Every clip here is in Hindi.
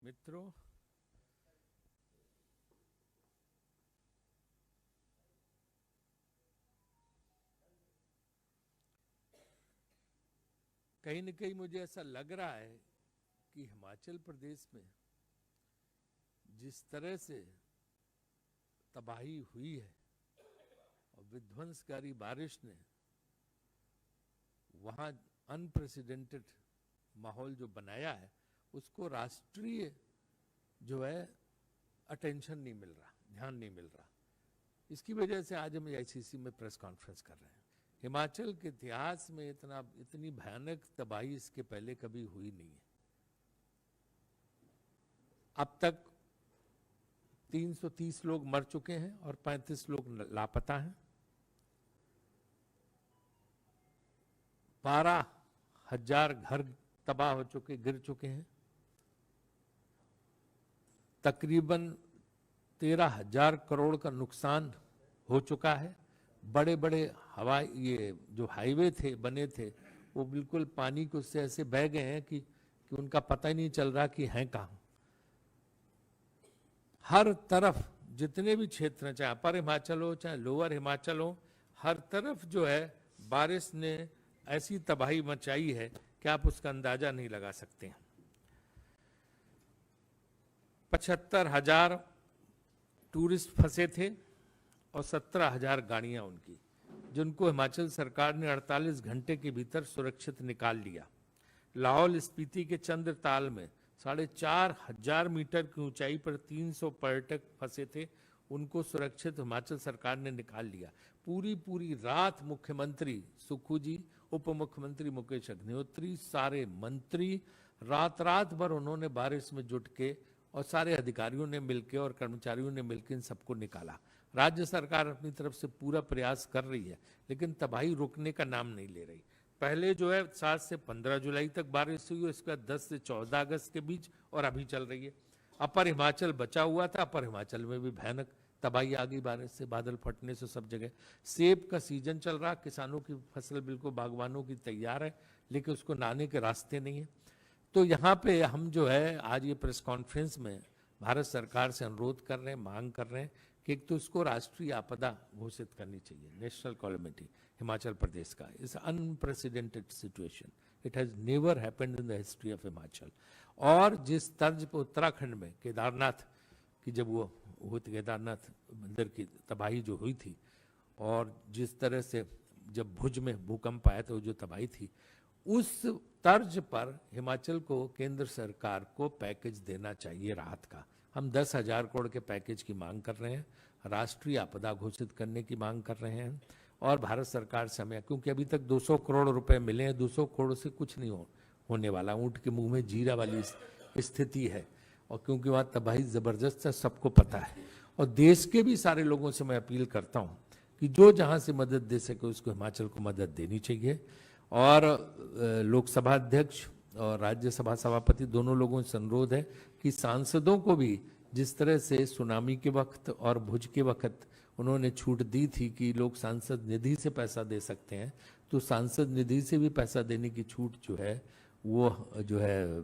मित्रों, कहीं न कहीं मुझे ऐसा लग रहा है कि हिमाचल प्रदेश में जिस तरह से तबाही हुई है और विध्वंसकारी बारिश ने वहां अनप्रेसिडेंटेड माहौल जो बनाया है, उसको राष्ट्रीय जो है अटेंशन नहीं मिल रहा, ध्यान नहीं मिल रहा। इसकी वजह से आज हम आईसीसी में प्रेस कॉन्फ्रेंस कर रहे हैं। हिमाचल के इतिहास में इतनी भयानक तबाही इसके पहले कभी हुई नहीं है। अब तक 330 लोग मर चुके हैं और 35 लोग लापता हैं। 12,000 घर तबाह हो चुके, गिर चुके हैं। तकरीबन 13,000 करोड़ का नुकसान हो चुका है। बड़े बड़े हवाई ये जो हाईवे थे बने थे, वो बिल्कुल पानी को उससे ऐसे बह गए हैं कि उनका पता ही नहीं चल रहा कि हैं कहाँ। हर तरफ जितने भी क्षेत्र हैं, चाहे अपर हिमाचल हो चाहे लोअर हिमाचल हो, हर तरफ जो है बारिश ने ऐसी तबाही मचाई है कि आप उसका अंदाजा नहीं लगा सकते हैं। 75,000 टूरिस्ट फंसे थे और 17,000 गाड़ियां उनकी, जिनको हिमाचल सरकार ने 48 घंटे के भीतर सुरक्षित निकाल लिया। लाहौल स्पीति के चंद्रताल में 4,500 मीटर की ऊंचाई पर 300 पर्यटक फंसे थे, उनको सुरक्षित हिमाचल सरकार ने निकाल लिया। पूरी रात मुख्यमंत्री सुक्खू जी, उप मुख्यमंत्री मुकेश अग्निहोत्री, सारे मंत्री रात भर उन्होंने बारिश में जुट के और सारे अधिकारियों ने मिलकर और कर्मचारियों ने मिलकर इन सबको निकाला। राज्य सरकार अपनी तरफ से पूरा प्रयास कर रही है, लेकिन तबाही रुकने का नाम नहीं ले रही। पहले जो है 7 से 15 जुलाई तक बारिश हुई, इसका 10 से 14 अगस्त के बीच, और अभी चल रही है। अपर हिमाचल बचा हुआ था, अपर हिमाचल में भी भयानक तबाही आ गई बारिश से, बादल फटने से सब जगह। सेब का सीजन चल रहा, किसानों की फसल बिल्कुल बागवानों की तैयार है, लेकिन उसको लाने के रास्ते नहीं है। तो यहाँ पे हम जो है आज ये प्रेस कॉन्फ्रेंस में भारत सरकार से अनुरोध कर रहे हैं, मांग कर रहे हैं कि एक तो इसको राष्ट्रीय आपदा घोषित करनी चाहिए, नेशनल कैलेमिटी हिमाचल प्रदेश का। इस unprecedented situation, it has never happened in the history of Himachal. और जिस तर्ज पर उत्तराखंड में केदारनाथ की जब वो केदारनाथ मंदिर की तबाही जो हुई थी, और जिस तरह से जब भुज में भूकंप आया तो जो तबाही थी, उस तर्ज पर हिमाचल को केंद्र सरकार को पैकेज देना चाहिए राहत का। हम 10,000 करोड़ के पैकेज की मांग कर रहे हैं, राष्ट्रीय आपदा घोषित करने की मांग कर रहे हैं। और भारत सरकार से हमें, क्योंकि अभी तक 200 करोड़ रुपए मिले हैं, 200 करोड़ से कुछ नहीं होने वाला, ऊंट के मुंह में जीरा वाली स्थिति है। और क्योंकि वहाँ तबाही ज़बरदस्त है, सबको पता है। और देश के भी सारे लोगों से मैं अपील करता हूँ कि जो जहाँ से मदद दे सके उसको हिमाचल को मदद देनी चाहिए। और लोकसभा अध्यक्ष और राज्यसभा सभापति दोनों लोगों से अनुरोध है कि सांसदों को भी, जिस तरह से सुनामी के वक्त और भुज के वक्त उन्होंने छूट दी थी कि लोग सांसद निधि से पैसा दे सकते हैं, तो सांसद निधि से भी पैसा देने की छूट जो है वो जो है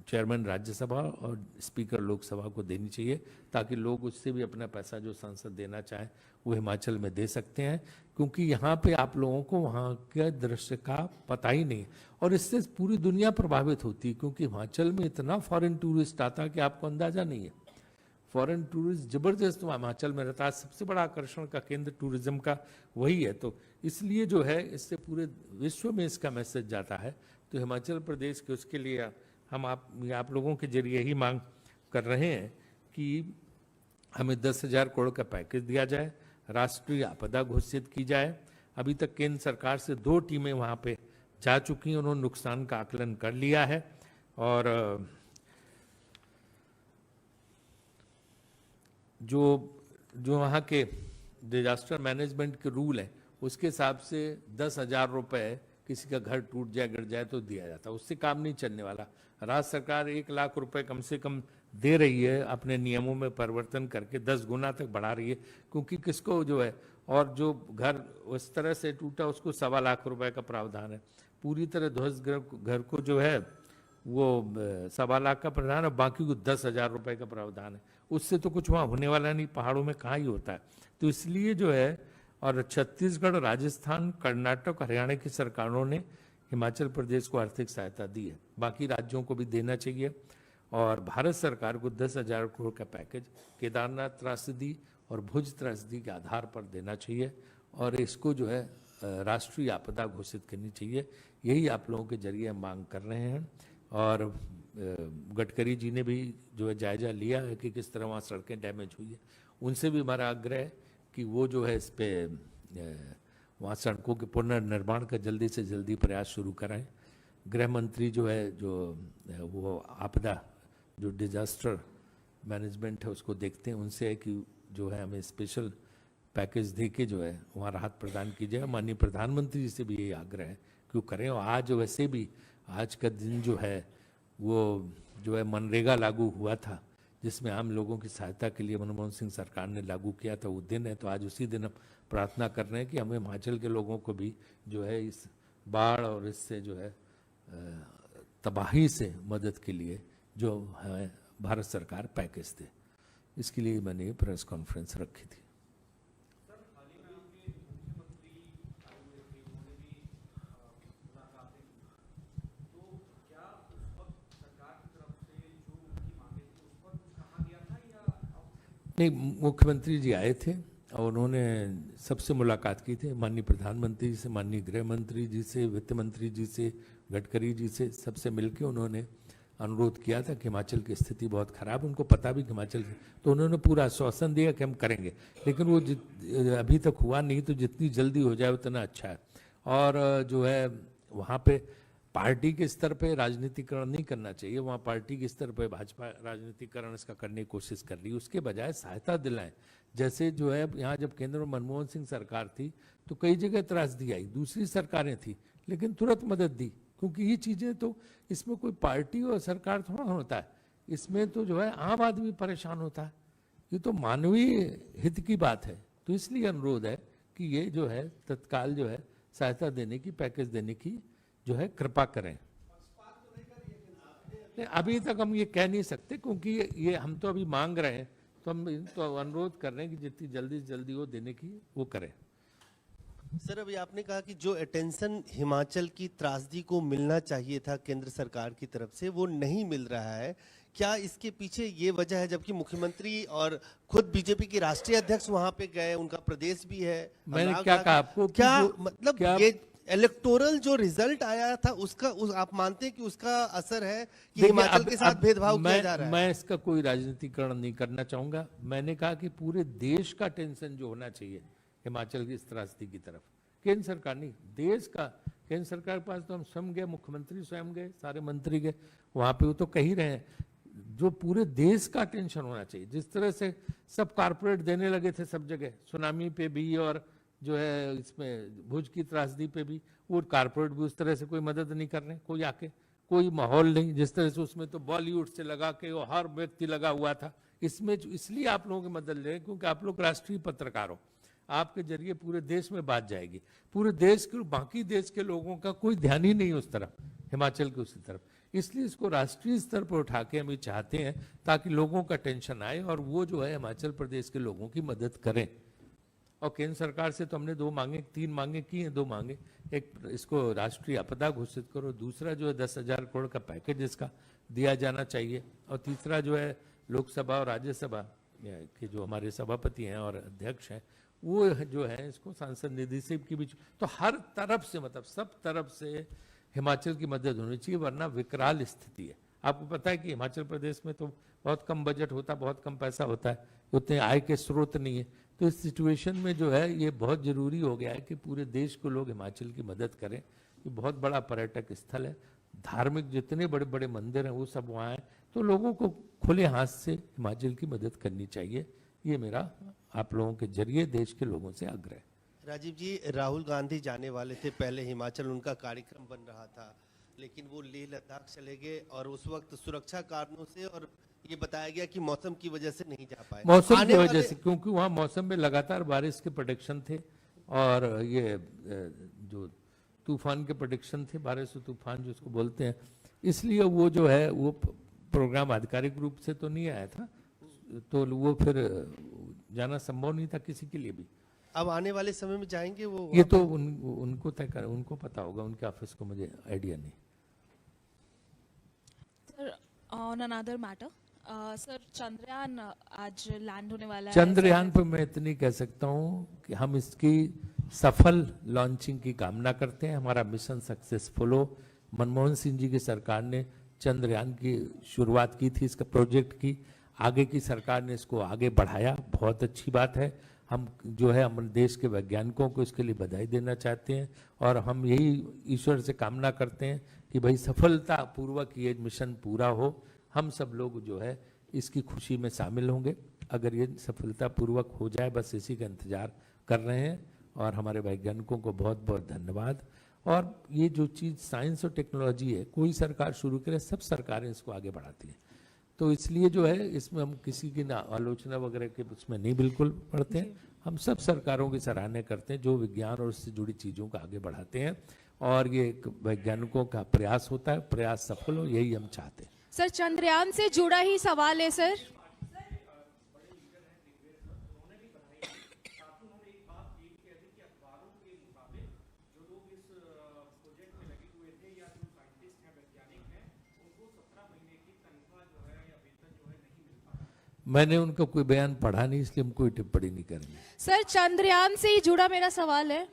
चेयरमैन राज्यसभा और स्पीकर लोकसभा को देनी चाहिए, ताकि लोग उससे भी अपना पैसा जो सांसद देना चाहें वो हिमाचल में दे सकते हैं। क्योंकि यहाँ पे आप लोगों को वहाँ के दृश्य का पता ही नहीं, और इससे पूरी दुनिया प्रभावित होती है, क्योंकि हिमाचल में इतना फॉरेन टूरिस्ट आता है कि आपको अंदाजा नहीं है। फॉरेन टूरिस्ट जबरदस्त हिमाचल में रहता है, सबसे बड़ा आकर्षण का केंद्र टूरिज्म का वही है। तो इसलिए जो है इससे पूरे विश्व में इसका मैसेज जाता है। तो हिमाचल प्रदेश के उसके लिए हम आप लोगों के जरिए ही मांग कर रहे हैं कि हमें 10,000 करोड़ का पैकेज दिया जाए, राष्ट्रीय आपदा घोषित की जाए। अभी तक केंद्र सरकार से 2 टीमें वहाँ पे जा चुकी हैं, उन्होंने नुकसान का आकलन कर लिया है। और जो वहाँ के डिजास्टर मैनेजमेंट के रूल हैं, उसके हिसाब से 10,000 रुपये किसी का घर टूट जाए गिर जाए तो दिया जाता है, उससे काम नहीं चलने वाला। राज्य सरकार 1 लाख रुपए कम से कम दे रही है, अपने नियमों में परिवर्तन करके 10 गुना तक बढ़ा रही है, क्योंकि किसको जो है, और जो घर उस तरह से टूटा उसको 1.25 लाख रुपए का प्रावधान है। पूरी तरह ध्वस्त घर को जो है वो 1.25 लाख का प्रावधान और बाकी को 10,000 रुपए का प्रावधान है। उससे तो कुछ वहाँ होने वाला नहीं, पहाड़ों में कहाँ ही होता है। तो इसलिए जो है, और छत्तीसगढ़, राजस्थान, कर्नाटक, हरियाणा की सरकारों ने हिमाचल प्रदेश को आर्थिक सहायता दी है, बाकी राज्यों को भी देना चाहिए। और भारत सरकार को 10,000 करोड़ का पैकेज केदारनाथ त्रासदी और भुज त्रासदी के आधार पर देना चाहिए, और इसको जो है राष्ट्रीय आपदा घोषित करनी चाहिए। यही आप लोगों के जरिए हम मांग कर रहे हैं। और गडकरी जी ने भी जो है जायजा लिया है कि किस तरह वहाँ सड़कें डैमेज हुई है। उनसे भी हमारा आग्रह है कि वो जो है इस पे वहाँ सड़कों के पुनर्निर्माण का जल्दी से जल्दी प्रयास शुरू कराएं। गृह मंत्री जो है, जो वो आपदा जो डिजास्टर मैनेजमेंट है उसको देखते हैं, उनसे है कि जो है हमें स्पेशल पैकेज दे के जो है वहाँ राहत प्रदान की जाए। माननीय प्रधानमंत्री जी से भी यही आग्रह है कि वो करें। और आज वैसे भी आज का दिन जो है वो जो है मनरेगा लागू हुआ था, जिसमें आम लोगों की सहायता के लिए मनमोहन सिंह सरकार ने लागू किया था, वो दिन है। तो आज उसी दिन हम प्रार्थना कर रहे हैं कि हमें हिमाचल के लोगों को भी जो है इस बाढ़ और इससे जो है तबाही से मदद के लिए जो है भारत सरकार पैकेज दे। इसके लिए मैंने प्रेस कॉन्फ्रेंस रखी थी। नहीं, मुख्यमंत्री जी आए थे और उन्होंने सबसे मुलाकात की थी, माननीय प्रधानमंत्री जी से, माननीय गृह मंत्री जी से, वित्त मंत्री जी से, गडकरी जी से, सबसे मिलकर उन्होंने अनुरोध किया था कि हिमाचल की स्थिति बहुत खराब, उनको पता भी कि हिमाचल, तो उन्होंने पूरा आश्वासन दिया कि हम करेंगे। लेकिन वो अभी तक हुआ नहीं, तो जितनी जल्दी हो जाए उतना अच्छा है। और जो है वहाँ पे पार्टी के स्तर पे राजनीतिकरण नहीं करना चाहिए, वहाँ पार्टी के स्तर पे भाजपा राजनीतिकरण इसका करने की कोशिश कर रही है। उसके बजाय सहायता दिलाएं। जैसे जो है यहाँ जब केंद्र में मनमोहन सिंह सरकार थी तो कई जगह त्रासदी आई, दूसरी सरकारें थी लेकिन तुरंत मदद दी, क्योंकि ये चीज़ें तो इसमें कोई पार्टी और सरकार थोड़ा होता है, इसमें तो जो है आम आदमी परेशान होता है। ये तो मानवीय हित की बात है। तो इसलिए अनुरोध है कि ये जो है तत्काल जो है सहायता देने की, पैकेज देने की जो है कृपा करें। अभी तक हम ये कह नहीं सकते, क्योंकि ये हम तो अभी मांग रहे हैं, तो हम तो अनुरोध कर रहे हैं कि जितनी जल्दी से जल्दी वो देने की वो करें। सर, अभी आपने कहा कि जो अटेंशन हिमाचल की त्रासदी को मिलना चाहिए था केंद्र सरकार की तरफ से, वो नहीं मिल रहा है। क्या इसके पीछे ये वजह है, जबकि मुख्यमंत्री और खुद बीजेपी के राष्ट्रीय अध्यक्ष वहां पे गए, उनका प्रदेश भी है? मैंने क्या कहा आपको, क्या मतलब क्या ये इलेक्टोरल जो रिजल्ट आया था उसका आप मानते हैं कि उसका असर है कि हिमाचल के साथ भेदभाव किया जा रहा है? मैं इसका कोई राजनीतिकरण नहीं करना चाहूंगा। मैंने कहा कि पूरे देश का टेंशन जो होना चाहिए हिमाचल की इस त्रासदी की तरफ, केंद्र सरकार नहीं, देश का। केंद्र सरकार के पास तो हम स्वयं गए, मुख्यमंत्री स्वयं गए, सारे मंत्री गए वहां पे, वो तो कह ही रहे हैं जो पूरे देश का टेंशन होना चाहिए। जिस तरह से सब कारपोरेट देने लगे थे सब जगह, सुनामी पे भी और जो है इसमें भुज की त्रासदी पे भी, वो कारपोरेट भी उस तरह से कोई मदद नहीं कर रहे, कोई आके, कोई माहौल नहीं। जिस तरह से उसमें तो बॉलीवुड से लगा के वो हर व्यक्ति लगा हुआ था, इसमें इसलिए आप लोगों की मदद ले रहे हैं क्योंकि आप लोग राष्ट्रीय पत्रकार हो, आपके जरिए पूरे देश में बात जाएगी। पूरे देश के, बाकी देश के लोगों का कोई ध्यान ही नहीं उस तरफ, हिमाचल के उसी तरफ। इसलिए इसको राष्ट्रीय स्तर पर उठा के हम ये चाहते हैं ताकि लोगों का टेंशन आए और वो जो है हिमाचल प्रदेश के लोगों की मदद करें। और केंद्र सरकार से तो हमने 3 मांगे की हैं, 2 मांगे। एक, इसको राष्ट्रीय आपदा घोषित करो, दूसरा जो है 10,000 करोड़ का पैकेज इसका दिया जाना चाहिए, और तीसरा जो है लोकसभा और राज्यसभा के जो हमारे सभापति हैं और अध्यक्ष हैं, वो जो है इसको सांसद निधि से की भी, तो हर तरफ से, मतलब सब तरफ से हिमाचल की मदद होनी चाहिए, वरना विकराल स्थिति है। आपको पता है कि हिमाचल प्रदेश में तो बहुत कम बजट होता है, बहुत कम पैसा होता है, उतने आय के स्रोत नहीं है। तो इस सिचुएशन में जो है ये बहुत जरूरी हो गया है कि पूरे देश को लोग हिमाचल की मदद करें। ये बहुत बड़ा पर्यटक स्थल है, धार्मिक जितने बड़े बड़े मंदिर हैं वो सब वहाँ हैं, तो लोगों को खुले हाथ से हिमाचल की मदद करनी चाहिए। ये मेरा आप लोगों के जरिए देश के लोगों से आग्रह है। राजीव जी, राहुल गांधी जाने वाले थे पहले हिमाचल, उनका कार्यक्रम बन रहा था, लेकिन वो लेह लद्दाख चले गए और उस वक्त सुरक्षा कारणों से, और ये बताया गया कि मौसम की वजह से नहीं जा पाए। मौसम की वजह से, क्योंकि वहाँ मौसम में लगातार बारिश के प्रेडिक्शन थे और ये जो तूफान के प्रेडिक्शन थे, बारिश तूफान जिसको बोलते हैं, इसलिए वो जो है वो प्रोग्राम आधिकारिक रूप से तो नहीं आया था, तो वो फिर जाना संभव नहीं था किसी के लिए भी। अब आने वाले समय में जाएंगे वो? ये तो उनको तय कर, उनको पता होगा, उनके ऑफिस को मुझे आइडिया नहीं। Sir on another matter, sir Chandrayaan आज लैंड होने वाला है। चंद्रयान पर मैं इतनी कह सकता हूँ कि हम इसकी सफल लॉन्चिंग की कामना करते हैं। हमारा मिशन सक्सेसफुल हो। मनमोहन सिंह जी की सरकार ने चंद्रयान की शुरुआत की थी, इसका प्रोजेक्ट की, आगे की सरकार ने इसको आगे बढ़ाया, बहुत अच्छी बात है। हम जो है हमारे देश के वैज्ञानिकों को इसके लिए बधाई देना चाहते हैं और हम यही ईश्वर से कामना करते हैं कि भाई सफलता पूर्वक ये मिशन पूरा हो। हम सब लोग जो है इसकी खुशी में शामिल होंगे अगर ये सफलता पूर्वक हो जाए, बस इसी का इंतजार कर रहे हैं। और हमारे वैज्ञानिकों को बहुत बहुत धन्यवाद। और ये जो चीज़ साइंस और टेक्नोलॉजी है, कोई सरकार शुरू करे, सब सरकारें इसको आगे बढ़ाती हैं। तो इसलिए जो है इसमें हम किसी की ना आलोचना वगैरह के उसमें नहीं बिल्कुल पढ़ते हैं। हम सब सरकारों की सराहना करते हैं जो विज्ञान और उससे जुड़ी चीज़ों को आगे बढ़ाते हैं, और ये एक वैज्ञानिकों का प्रयास होता है, प्रयास सफल हो, यही हम चाहते हैं। सर चंद्रयान से जुड़ा ही सवाल है सर। मैंने उनका कोई बयान पढ़ा नहीं, इसलिए हम कोई टिप्पणी नहीं करेंगे। सर चंद्रयान से ही जुड़ा मेरा सवाल है।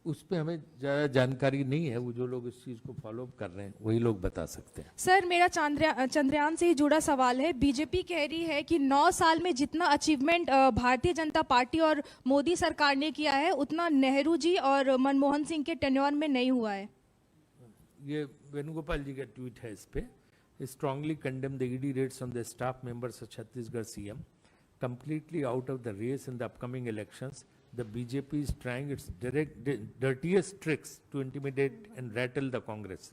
उस पर हमें ज़्यादा जानकारी नहीं है, वो जो लोग इस चीज़ को फॉलो कर रहे हैं वही लोग बता सकते हैं। सर मेरा चंद्रयान से ही जुड़ा सवाल है। बीजेपी कह रही है कि 9 साल में जितना अचीवमेंट भारतीय जनता पार्टी और मोदी सरकार ने किया है उतना नेहरू जी और मनमोहन सिंह के टेन्योर में नहीं हुआ है। ये वेणुगोपाल जी का ट्वीट है इस पे। Strongly condemn the ED raids on the staff members of Chhattisgarh CM, completely out of the race in the upcoming elections. The BJP is trying its dirtiest tricks to intimidate and rattle the Congress.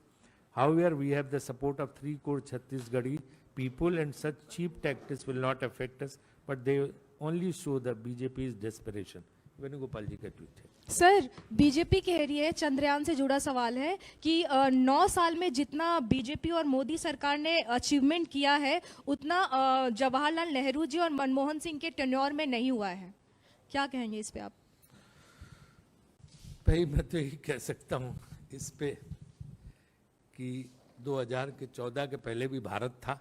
However, we have the support of 3 crore Chhattisgarhi people, and such cheap tactics will not affect us, but they only show the BJP's desperation. Venugopal ji का ट्वीट है। सर बीजेपी कह रही है, चंद्रयान से जुड़ा सवाल है कि 9 साल में जितना बीजेपी और मोदी सरकार ने अचीवमेंट किया है उतना जवाहरलाल नेहरू जी और मनमोहन सिंह के टेन्योर में नहीं हुआ है। क्या कहेंगे इस पे आप? भाई मैं तो यही कह सकता हूँ इस पे कि 2014 के पहले भी भारत था,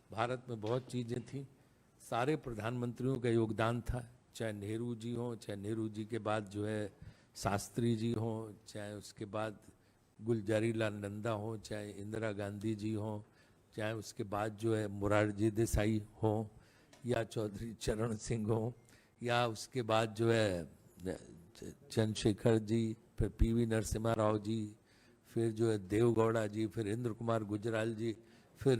भारत में बहुत चीज़ें थी, सारे प्रधानमंत्रियों का योगदान था, चाहे नेहरू जी हों, चाहे नेहरू जी के बाद जो है शास्त्री जी हों, चाहे उसके बाद गुलजारी लाल नंदा हों, चाहे इंदिरा गांधी जी हों, चाहे उसके बाद जो है मोरारजी देसाई हों, या चौधरी चरण सिंह हों, या उसके बाद जो है चंद्रशेखर जी, फिर पीवी नरसिम्हा राव जी, फिर जो है देवगौड़ा जी, फिर इंद्र कुमार गुजराल जी, फिर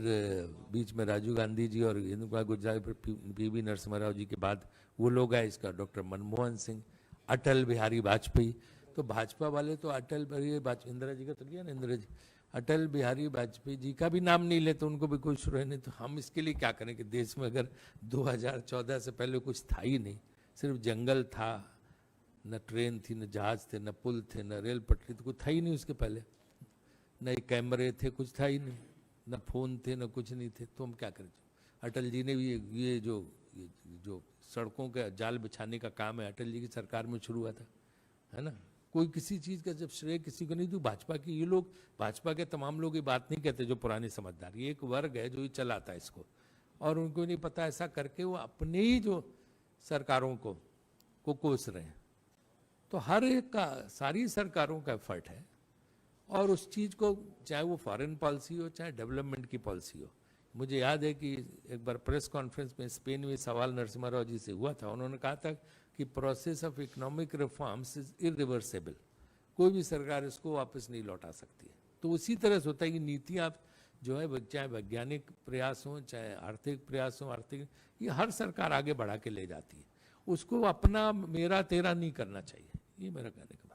बीच में राजीव गांधी जी और इंद्र कुमार गुजराल, फिर पीवी नरसिम्हा राव जी के बाद वो लोग आए, इसका डॉक्टर मनमोहन सिंह, अटल बिहारी वाजपेयी। तो भाजपा वाले तो अटल बिहारी वाजपेयी, इंदिरा जी का तो लिया ना, इंदिरा जी, अटल बिहारी वाजपेयी जी का भी नाम नहीं लेते, उनको भी कुछ शुरू है नहीं। तो हम इसके लिए क्या करें कि देश में अगर 2014 से पहले कुछ था ही नहीं, सिर्फ जंगल था, न ट्रेन थी, न जहाज थे, न पुल थे, न रेल पटरी, तो कुछ था ही नहीं उसके पहले, न कैमरे थे, कुछ था ही नहीं, न फोन थे, न कुछ नहीं थे, तो हम क्या करें। अटल जी ने भी ये जो सड़कों का जाल बिछाने का काम है अटल जी की सरकार में शुरू हुआ था, है ना। कोई किसी चीज़ का जब श्रेय किसी को नहीं दूँ, भाजपा की ये लोग, भाजपा के तमाम लोग ये बात नहीं कहते जो पुराने समझदार, ये एक वर्ग है जो ये चलाता है इसको, और उनको नहीं पता, ऐसा करके वो अपने ही जो सरकारों को कोस रहे हैं। तो हर एक का, सारी सरकारों का एफर्ट है, और उस चीज़ को चाहे वो फॉरेन पॉलिसी हो चाहे डेवलपमेंट की पॉलिसी हो। मुझे याद है कि एक बार प्रेस कॉन्फ्रेंस में स्पेन में सवाल नरसिम्हा राव जी से हुआ था, उन्होंने कहा था कि process of economic reforms is irreversible, कोई भी सरकार इसको वापस नहीं लौटा सकती है। तो उसी तरह से होता है कि नीतियाँ जो है, चाहे वैज्ञानिक प्रयास हों चाहे आर्थिक प्रयास हों, आर्थिक, ये हर सरकार आगे बढ़ा के ले जाती है, उसको अपना मेरा तेरा नहीं करना चाहिए, ये मेरा कहने का।